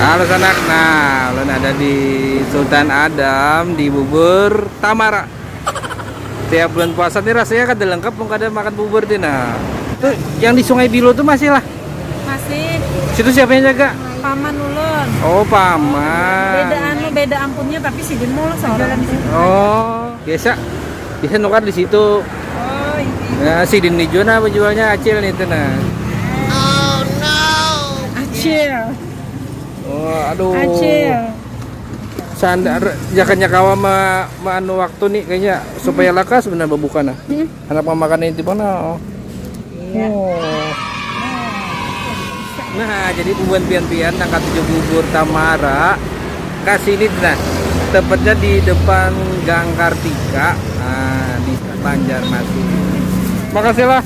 Halo sanak, nah ulun ada di Sultan Adam di Bubur Tamara. Tiap bulan puasa nih rasanya kada lengkap kalau kada makan bubur deh. Nah itu yang di Sungai Bilo tuh masih lah. Masih Situ siapa yang jaga? paman ulun. Oh paman. Beda ampunnya tapi si Demol seorang di situ. Oh biasa nukar di situ. Oh, ini. Nah si Din Nijona penjualnya acil nih tuh nah. Acil. Oh aduh. Acil. Sandar jakanya kawa anu waktu nih kayaknya supaya laka sebenarnya bukan nah. Anak memakan itu mana? Iya. Oh. Nah, jadi bubuan pian-pian angkat 7 Bubur Tamara. Kasih ini nah, tepatnya di depan Gang Kartika. Nah, di Banjarmasin. Makasih lah.